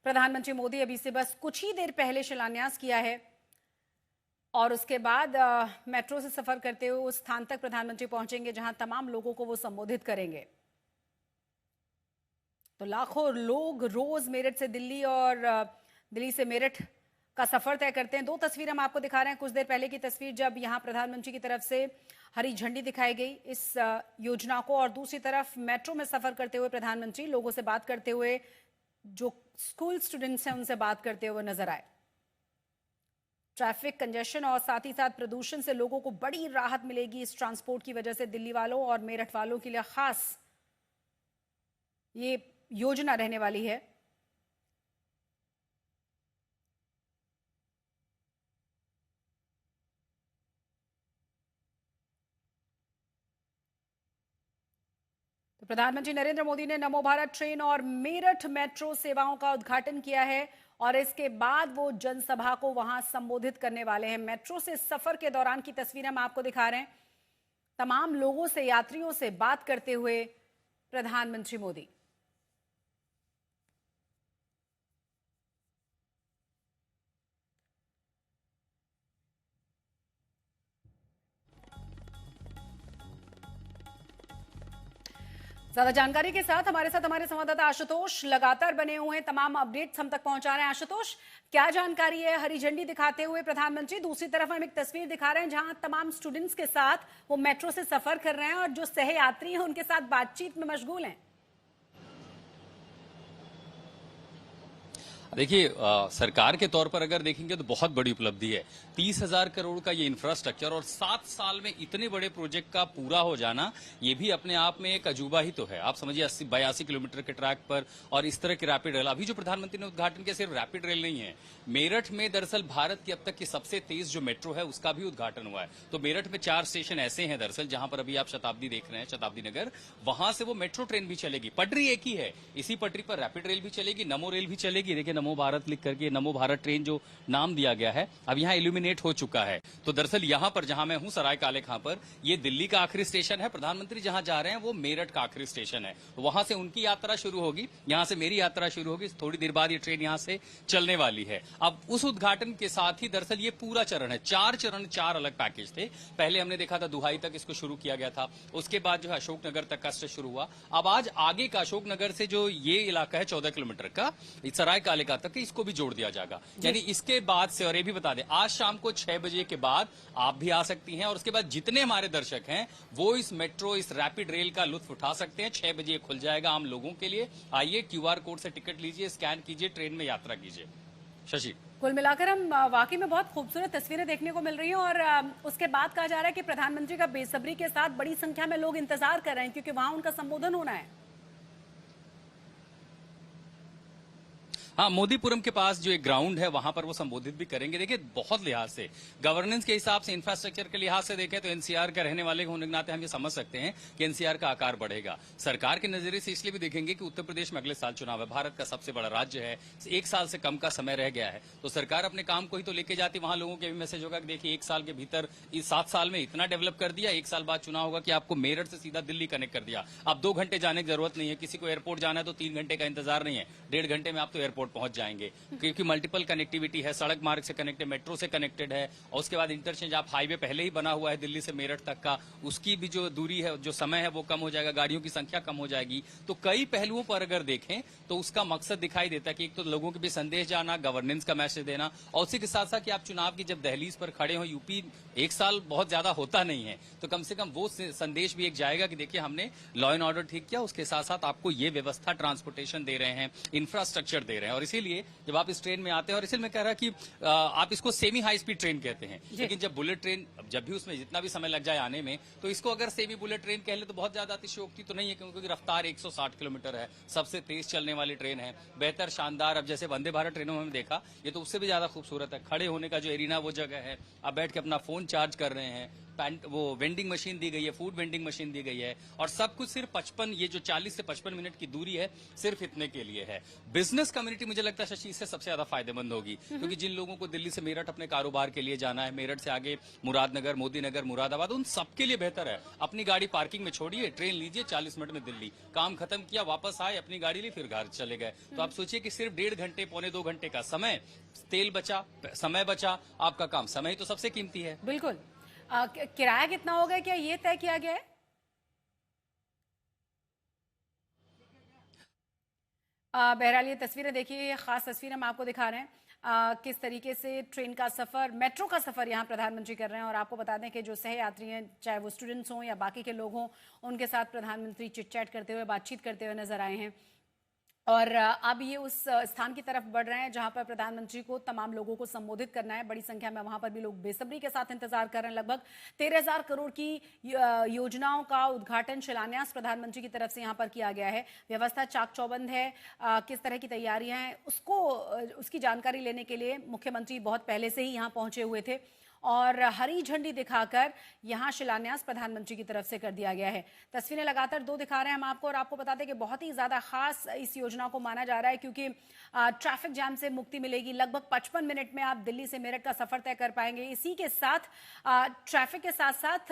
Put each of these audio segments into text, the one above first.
प्रधानमंत्री मोदी अभी से बस कुछ ही देर पहले शिलान्यास किया है और उसके बाद मेट्रो से सफर करते हुए उस स्थान तक प्रधानमंत्री पहुंचेंगे जहां तमाम लोगों को वो संबोधित करेंगे। तो लाखों लोग रोज मेरठ से दिल्ली और दिल्ली से मेरठ का सफर तय करते हैं। दो तस्वीर हम आपको दिखा रहे हैं। कुछ देर पहले की तस्वीर जब यहां प्रधानमंत्री की तरफ से हरी झंडी दिखाई गई इस योजना को, और दूसरी तरफ मेट्रो में सफर करते हुए प्रधानमंत्री लोगों से बात करते हुए, जो स्कूल स्टूडेंट्स हैं उनसे बात करते हुए नजर आए। ट्रैफिक कंजेशन और साथ ही साथ प्रदूषण से लोगों को बड़ी राहत मिलेगी इस ट्रांसपोर्ट की वजह से। दिल्ली वालों और मेरठ वालों के लिए खास ये योजना रहने वाली है। तो प्रधानमंत्री नरेंद्र मोदी ने नमो भारत ट्रेन और मेरठ मेट्रो सेवाओं का उद्घाटन किया है और इसके बाद वो जनसभा को वहां संबोधित करने वाले हैं। मेट्रो से सफर के दौरान की तस्वीर हम आपको दिखा रहे हैं। तमाम लोगों से, यात्रियों से बात करते हुए प्रधानमंत्री मोदी। ज्यादा जानकारी के साथ हमारे संवाददाता आशुतोष लगातार बने हुए हैं, तमाम अपडेट्स हम तक पहुंचा रहे हैं। आशुतोष, क्या जानकारी है? हरी झंडी दिखाते हुए प्रधानमंत्री, दूसरी तरफ हम एक तस्वीर दिखा रहे हैं जहां तमाम स्टूडेंट्स के साथ वो मेट्रो से सफर कर रहे हैं और जो सहयात्री हैं उनके साथ बातचीत में मशगूल हैं। देखिए, सरकार के तौर पर अगर देखेंगे तो बहुत बड़ी उपलब्धि है। 30,000 करोड़ का ये इंफ्रास्ट्रक्चर और 7 साल में इतने बड़े प्रोजेक्ट का पूरा हो जाना, ये भी अपने आप में एक अजूबा ही तो है। आप समझिए 82 किलोमीटर के ट्रैक पर और इस तरह की रैपिड रेल। अभी जो प्रधानमंत्री ने उद्घाटन किया सिर्फ रैपिड रेल नहीं है, मेरठ में दरअसल भारत की अब तक की सबसे तेज जो मेट्रो है उसका भी उद्घाटन हुआ है। तो मेरठ में 4 स्टेशन ऐसे हैं दरअसल जहां पर अभी आप शताब्दी देख रहे हैं, शताब्दी नगर, वहां से वो मेट्रो ट्रेन भी चलेगी। पटरी एक ही है, इसी पटरी पर रैपिड रेल भी चलेगी, नमो रेल भी चलेगी। देखिए नमो भारत लिख करके नमो भारत ट्रेन जो नाम दिया गया है अब यहाँ इल्यूमिनेट हो चुका है। तो दरअसल यहाँ पर जहां मैं हूं सराय काले खां पर, ये दिल्ली का आखिरी स्टेशन है। प्रधानमंत्री जहां जा रहे हैं वो मेरठ का आखिरी स्टेशन है। तो वहां से उनकी यात्रा शुरू होगी, यहां से मेरी यात्रा शुरू होगी। थोड़ी देर बाद ये ट्रेन यहां से चलने वाली है। अब उस उद्घाटन के साथ ही दरअसल ये पूरा चरण है, 4 चरण, 4 अलग पैकेज थे। पहले हमने देखा था दुहाई तक इसको शुरू किया गया था, उसके बाद जो है अशोकनगर तक का शुरू हुआ। अब आज आगे का अशोकनगर से जो ये इलाका है 14 किलोमीटर का, सराय काले खां तक इसको भी जोड़ दिया जाएगा। यानी इसके बाद से, और ये भी बता दें, आज शाम को 6 बजे के बाद आप भी आ सकती हैं और उसके बाद जितने हमारे दर्शक हैं वो इस मेट्रो, इस रैपिड रेल का लुत्फ उठा सकते हैं। 6 बजे खुल जाएगा आम लोगों के लिए। आइए, क्यूआर कोड से टिकट लीजिए, स्कैन कीजिए, ट्रेन में यात्रा कीजिए। शशि, कुल मिलाकर हम वाकई में बहुत खूबसूरत तस्वीरें देखने को मिल रही हैं और उसके बाद कहा जा रहा है कि प्रधानमंत्री का बेसब्री के साथ बड़ी संख्या में लोग इंतजार कर रहे हैं क्योंकि वहां उनका संबोधन होना है। हाँ, मोदीपुरम के पास जो एक ग्राउंड है वहां पर वो संबोधित भी करेंगे। देखिए, बहुत लिहाज से, गवर्नेंस के हिसाब से, इंफ्रास्ट्रक्चर के लिहाज से देखें तो एनसीआर का रहने वाले होने के नाते हम ये समझ सकते हैं कि एनसीआर का आकार बढ़ेगा। सरकार के नजरिए से इसलिए भी देखेंगे कि उत्तर प्रदेश में अगले साल चुनाव है, भारत का सबसे बड़ा राज्य है, 1 साल से कम का समय रह गया है, तो सरकार अपने काम को ही तो लेके जाती। वहां लोगों के भी मैसेज होगा कि देखिए 1 साल के भीतर, इस 7 साल में इतना डेवलप कर दिया, 1 साल बाद चुनाव होगा कि आपको मेरठ से सीधा दिल्ली कनेक्ट कर दिया। अब 2 घंटे जाने की जरूरत नहीं है, किसी को एयरपोर्ट जाना है तो 3 घंटे का इंतजार नहीं है, 1.5 घंटे में आप तो एयरपोर्ट पहुंच जाएंगे क्योंकि मल्टीपल कनेक्टिविटी है, सड़क मार्ग से कनेक्टेड, मेट्रो से कनेक्टेड है और उसके बाद इंटरचेंज, आप हाईवे पहले ही बना हुआ है दिल्ली से मेरठ तक का, उसकी भी जो दूरी है, जो समय है वो कम हो जाएगा, गाड़ियों की संख्या कम हो जाएगी। तो कई पहलुओं पर अगर देखें तो उसका मकसद दिखाई देता है कि एक तो लोगों के भी संदेश जाना, गवर्नेंस का मैसेज देना, और उसी के साथ साथ कि आप चुनाव की जब दहलीज पर खड़े हो, यूपी 1 साल बहुत ज्यादा होता नहीं है, तो कम से कम वो संदेश भी एक जाएगा कि देखिए हमने लॉ एंड ऑर्डर ठीक किया, उसके साथ साथ आपको ये व्यवस्था, ट्रांसपोर्टेशन दे रहे हैं, इंफ्रास्ट्रक्चर दे रहे हैं। और इसीलिए जब आप इस ट्रेन में आते हैं, और इसलिए मैं कह रहा कि आप इसको सेमी हाई स्पीड ट्रेन कहते हैं, लेकिन जब बुलेट ट्रेन, जब भी उसमें जितना भी समय लग जाए आने में, तो इसको अगर सेमी बुलेट ट्रेन कह ले तो बहुत ज्यादा अतिशयोक्ति तो नहीं है, क्योंकि रफ्तार 160 किलोमीटर है, सबसे तेज चलने वाली ट्रेन है, बेहतर, शानदार। अब जैसे वंदे भारत ट्रेनों में हमने देखा, ये तो उससे भी ज्यादा खूबसूरत है। खड़े होने का जो एरिना वो जगह है, आप बैठ के अपना फोन चार्ज कर रहे हैं, वो वेंडिंग मशीन दी गई है, फूड वेंडिंग मशीन दी गई है, और सब कुछ सिर्फ 55, ये जो 40 से 55 मिनट की दूरी है सिर्फ इतने के लिए है। बिजनेस कम्युनिटी मुझे लगता है शशि इससे सबसे ज्यादा फायदेमंद होगी, क्योंकि जिन लोगों को दिल्ली से मेरठ अपने कारोबार के लिए जाना है, मेरठ से आगे मुरादनगर, मोदी नगर, मुरादाबाद, उन सबके लिए बेहतर है अपनी गाड़ी पार्किंग में छोड़िए, ट्रेन लीजिए, 40 मिनट में दिल्ली, काम खत्म किया, वापस आए, अपनी गाड़ी ली, फिर घर चले गए। तो आप सोचिए कि सिर्फ 1.5 घंटे, पौने 2 घंटे का समय, तेल बचा, समय बचा, आपका काम, समय ही तो सबसे कीमती है। बिल्कुल। किराया कितना होगा, क्या ये तय किया गया है? बहरहाल ये तस्वीरें देखिए, ये खास तस्वीर हम आपको दिखा रहे हैं किस तरीके से ट्रेन का सफर, मेट्रो का सफर यहाँ प्रधानमंत्री कर रहे हैं। और आपको बता दें कि जो सह यात्री हैं, चाहे वो स्टूडेंट्स हों या बाकी के लोग हों, उनके साथ प्रधानमंत्री चिट चैट करते हुए, बातचीत करते हुए नजर आए हैं। और अब ये उस स्थान की तरफ बढ़ रहे हैं जहां पर प्रधानमंत्री को तमाम लोगों को संबोधित करना है। बड़ी संख्या में वहां पर भी लोग बेसब्री के साथ इंतजार कर रहे हैं। लगभग 13,000 करोड़ की योजनाओं का उद्घाटन, शिलान्यास प्रधानमंत्री की तरफ से यहां पर किया गया है। व्यवस्था चाक चौबंद है, किस तरह की तैयारियां हैं उसकी जानकारी लेने के लिए मुख्यमंत्री बहुत पहले से ही यहाँ पहुंचे हुए थे और हरी झंडी दिखाकर यहां शिलान्यास प्रधानमंत्री की तरफ से कर दिया गया है। तस्वीरें लगातार 2 दिखा रहे हैं हम आपको, और आपको बता दें कि बहुत ही ज्यादा खास इस योजना को माना जा रहा है, क्योंकि ट्रैफिक जाम से मुक्ति मिलेगी। लगभग 55 मिनट में आप दिल्ली से मेरठ का सफर तय कर पाएंगे। इसी के साथ ट्रैफिक के साथ साथ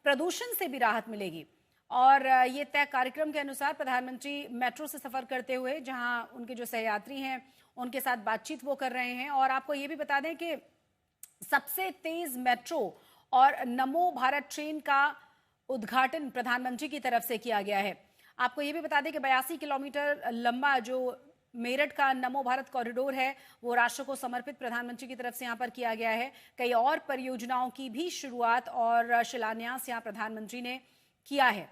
प्रदूषण से भी राहत मिलेगी। और ये तय कार्यक्रम के अनुसार प्रधानमंत्री मेट्रो से सफर करते हुए, जहां उनके जो सहयात्री हैं उनके साथ बातचीत वो कर रहे हैं। और आपको ये भी बता दें कि सबसे तेज मेट्रो और नमो भारत ट्रेन का उद्घाटन प्रधानमंत्री की तरफ से किया गया है। आपको यह भी बता दें कि 82 किलोमीटर लंबा जो मेरठ का नमो भारत कॉरिडोर है, वो राष्ट्र को समर्पित प्रधानमंत्री की तरफ से यहां पर किया गया है। कई और परियोजनाओं की भी शुरुआत और शिलान्यास यहां प्रधानमंत्री ने किया है।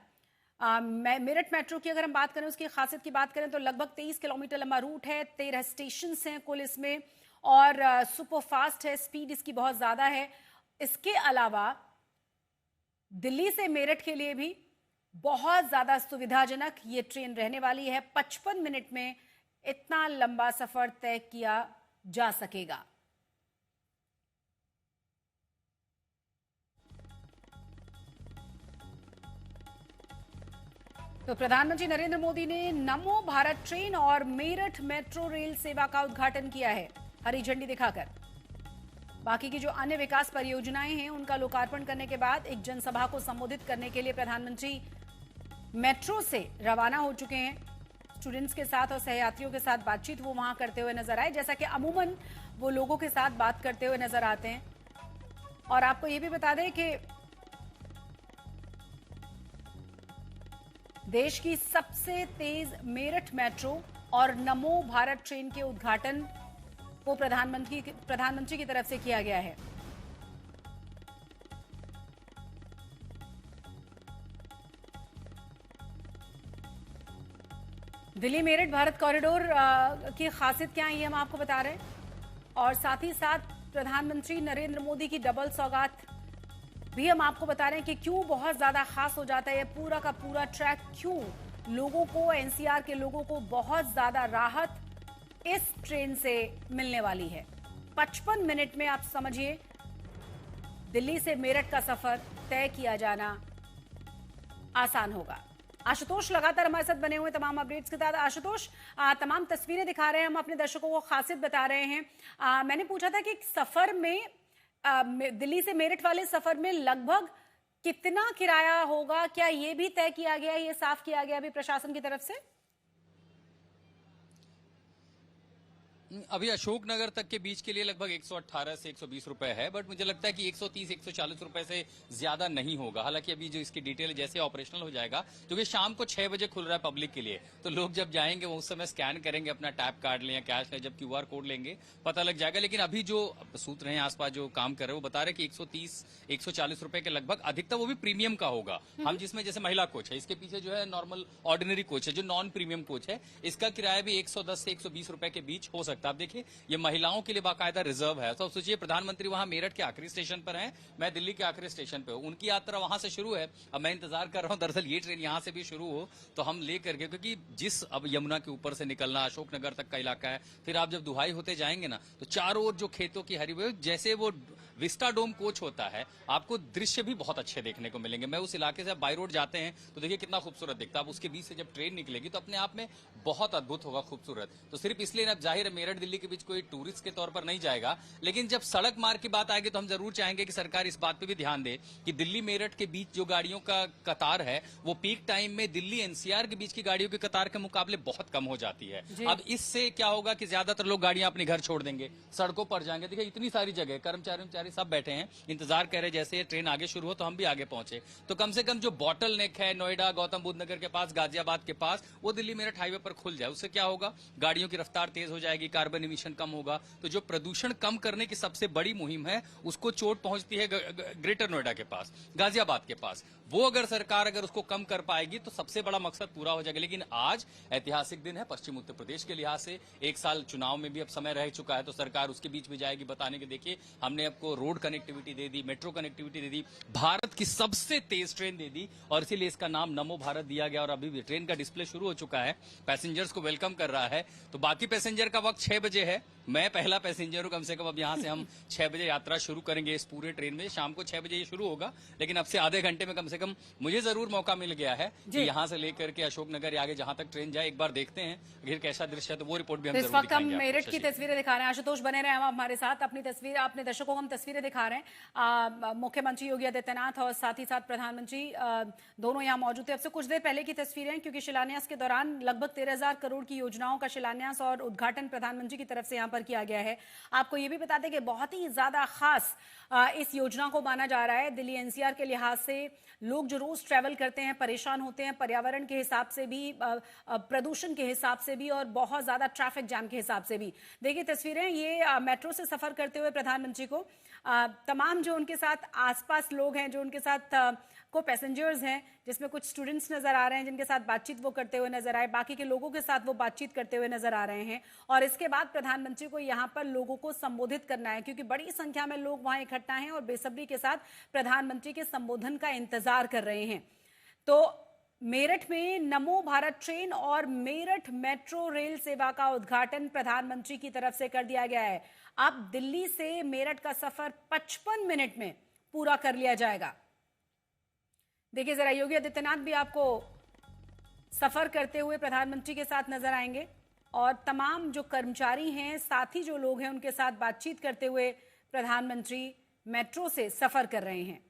मेरठ मेट्रो की अगर हम बात करें, उसकी खासियत की बात करें, तो लगभग 23 किलोमीटर लंबा रूट है, 13 स्टेशन हैं कुल इसमें, और सुपर फास्ट है, स्पीड इसकी बहुत ज्यादा है। इसके अलावा दिल्ली से मेरठ के लिए भी बहुत ज्यादा सुविधाजनक ये ट्रेन रहने वाली है। 55 मिनट में इतना लंबा सफर तय किया जा सकेगा। तो प्रधानमंत्री नरेंद्र मोदी ने नमो भारत ट्रेन और मेरठ मेट्रो रेल सेवा का उद्घाटन किया है हरी झंडी दिखाकर। बाकी की जो अन्य विकास परियोजनाएं हैं उनका लोकार्पण करने के बाद एक जनसभा को संबोधित करने के लिए प्रधानमंत्री मेट्रो से रवाना हो चुके हैं। स्टूडेंट्स के साथ और सहयात्रियों के साथ बातचीत वो वहां करते हुए नजर आए, जैसा कि अमूमन वो लोगों के साथ बात करते हुए नजर आते हैं। और आपको ये भी बता दें कि देश की सबसे तेज मेरठ मेट्रो और नमो भारत ट्रेन के उद्घाटन को प्रधानमंत्री की तरफ से किया गया है। दिल्ली मेरठ भारत कॉरिडोर की खासियत क्या है ये हम आपको बता रहे हैं, और साथ ही साथ प्रधानमंत्री नरेंद्र मोदी की डबल सौगात भी हम आपको बता रहे हैं कि क्यों बहुत ज्यादा खास हो जाता है ये पूरा का पूरा ट्रैक, क्यों लोगों को, एनसीआर के लोगों को बहुत ज्यादा राहत इस ट्रेन से मिलने वाली है। 55 मिनट में आप समझिए दिल्ली से मेरठ का सफर तय किया जाना आसान होगा। आशुतोष लगातार हमारे साथ बने हुए तमाम अपडेट्स के साथ। आशुतोष, तमाम तस्वीरें दिखा रहे हैं हम अपने दर्शकों को, खासियत बता रहे हैं। मैंने पूछा था कि सफर में दिल्ली से मेरठ वाले सफर में लगभग कितना किराया होगा, क्या ये भी तय किया गया, ये साफ किया गया अभी प्रशासन की तरफ से? अभी अशोकनगर तक के बीच के लिए लगभग 118 से 120 रुपए है, बट मुझे लगता है कि 130-140 रुपए से ज्यादा नहीं होगा। हालांकि अभी जो इसकी डिटेल जैसे ऑपरेशनल हो जाएगा, क्योंकि शाम को 6 बजे खुल रहा है पब्लिक के लिए, तो लोग जब जाएंगे वो उस समय स्कैन करेंगे, अपना टैप कार्ड लें या कैश लें, जब QR कोड लेंगे पता लग जाएगा। लेकिन अभी जो सूत्र हैं आसपास जो काम कर रहे हैं वो बता रहे कि 130-140 रुपए के लगभग, अधिकतर वो भी प्रीमियम का होगा। हम जिसमें जैसे महिला कोच है, इसके पीछे जो है नॉर्मल ऑर्डिनरी कोच है, जो नॉन प्रीमियम कोच है, इसका किराया भी 110 से 120 रुपए के बीच हो सकता है। सकता। आप देखिए ये महिलाओं के लिए बाकायदा रिजर्व है। तो अब सोचिए प्रधानमंत्री वहां मेरठ के आखिरी स्टेशन पर हैं, मैं दिल्ली के आखिरी स्टेशन पे हूँ, उनकी यात्रा वहां से शुरू है। अब मैं इंतजार कर रहा हूँ दरअसल ये ट्रेन यहाँ से भी शुरू हो तो हम ले करके, क्योंकि जिस अब यमुना के ऊपर से निकलना अशोकनगर तक का इलाका है, फिर आप जब दुहाई होते जाएंगे ना तो चारों ओर जो खेतों की हरी भरी, जैसे वो विस्टा डोम कोच होता है, आपको दृश्य भी बहुत अच्छे देखने को मिलेंगे। मैं उस इलाके से बाई रोड जाते हैं तो देखिए कितना खूबसूरत दिखता है। अब उसके बीच से जब ट्रेन निकलेगी तो अपने आप में बहुत अद्भुत होगा, खूबसूरत। तो सिर्फ इसलिए ना, जाहिर है मेरठ दिल्ली के बीच कोई टूरिस्ट के तौर पर नहीं जाएगा, लेकिन जब सड़क मार्ग की बात आएगी तो हम जरूर चाहेंगे कि सरकार इस बात पे भी ध्यान दे कि दिल्ली मेरठ के बीच जो गाड़ियों का कतार है वो पीक टाइम में दिल्ली एनसीआर के बीच की गाड़ियों की कतार के मुकाबले बहुत कम हो जाती है। अब इससे क्या होगा कि ज्यादातर लोग गाड़ियां अपने घर छोड़ देंगे, सड़कों पर जाएंगे। देखिए इतनी सारी जगह कर्मचारी सब बैठे हैं, इंतजार कर रहे जैसे ये ट्रेन आगे शुरू हो तो हम भी आगे पहुंचे। तो कम से कम जो बॉटल नेक है नोएडा, गौतम बुद्ध नगर के पास, गाजियाबाद के पास, वो दिल्ली मेरठ हाईवे पर खुल जाए। उससे क्या होगा, गाड़ियों की रफ्तार तेज हो जाएगी, कार्बन इमिशन कम होगा। तो जो प्रदूषण कम करने की सबसे बड़ी मुहिम है उसको चोट पहुंचती है ग्रेटर नोएडा के पास, गाजियाबाद के पास। वो अगर सरकार अगर उसको कम कर पाएगी तो सबसे बड़ा मकसद पूरा हो जाएगा। लेकिन आज ऐतिहासिक दिन है पश्चिम उत्तर प्रदेश के लिहाज से। एक साल चुनाव में भी अब समय रह चुका है तो सरकार उसके बीच में जाएगी बताने के, देखिए हमने आपको रोड कनेक्टिविटी दे दी, मेट्रो कनेक्टिविटी दे दी, भारत की सबसे तेज ट्रेन दे दी, और इसीलिए इसका नाम नमो भारत दिया गया। और अभी भी ट्रेन का डिस्प्ले शुरू हो चुका है, पैसेंजर्स को वेलकम कर रहा है। तो बाकी पैसेंजर का वक्त 6 बजे है, मैं पहला पैसेंजर हूं। कम से कम अब यहां से हम 6 बजे यात्रा शुरू करेंगे इस पूरे ट्रेन में। शाम को 6 बजे ये शुरू होगा, लेकिन अब से आधे घंटे में कम से कम मुझे जरूर मौका मिल गया है कि यहां से लेकर के अशोकनगर या आगे जहां तक ट्रेन जाए एक बार देखते हैं फिर कैसा दृश्य है। तो वो रिपोर्ट भी हम इस जरूर वक्त हम दिखाएंगे मेरठ आपको। की शशि। तस्वीरें दिखा रहे हैं। आशुतोष बने रहे हम हमारे साथ, अपनी तस्वीर अपने दर्शकों को हम तस्वीरें दिखा रहे हैं। मुख्यमंत्री योगी आदित्यनाथ और साथ ही साथ प्रधानमंत्री दोनों यहाँ मौजूद थे। अब से कुछ देर पहले की तस्वीरें हैं, क्योंकि शिलान्यास के दौरान लगभग 13,000 करोड़ की योजनाओं का शिलान्यास और उद्घाटन प्रधानमंत्री की तरफ से यहाँ पर किया गया है। आपको ये भी बता दें कि बहुत ही ज्यादा खास इस योजना को माना जा रहा है। दिल्ली एनसीआर के लिहाज से लोग जो रोज ट्रैवल करते हैं परेशान होते हैं, पर्यावरण के हिसाब से भी, प्रदूषण के हिसाब से भी, और बहुत ज्यादा ट्रैफिक जाम के हिसाब से भी। देखिए तस्वीरें, ये मेट्रो से सफर करते हुए प्रधानमंत्री को तमाम जो उनके साथ आसपास लोग हैं, जो उनके साथ को पैसेंजर्स हैं, जिसमें कुछ स्टूडेंट्स नजर आ रहे हैं जिनके साथ बातचीत वो करते हुए नजर आए, बाकी के लोगों के साथ वो बातचीत करते हुए नजर आ रहे हैं। और इसके बाद प्रधानमंत्री को यहाँ पर लोगों को संबोधित करना है, क्योंकि बड़ी संख्या में लोग वहां इकट्ठा हैं और बेसब्री के साथ प्रधानमंत्री के संबोधन का इंतजार कर रहे हैं। तो मेरठ में नमो भारत ट्रेन और मेरठ मेट्रो रेल सेवा का उद्घाटन प्रधानमंत्री की तरफ से कर दिया गया है। अब दिल्ली से मेरठ का सफर 55 मिनट में पूरा कर लिया जाएगा। देखिए जरा, योगी आदित्यनाथ भी आपको सफर करते हुए प्रधानमंत्री के साथ नजर आएंगे और तमाम जो कर्मचारी हैं, साथी जो लोग हैं, उनके साथ बातचीत करते हुए प्रधानमंत्री मेट्रो से सफर कर रहे हैं।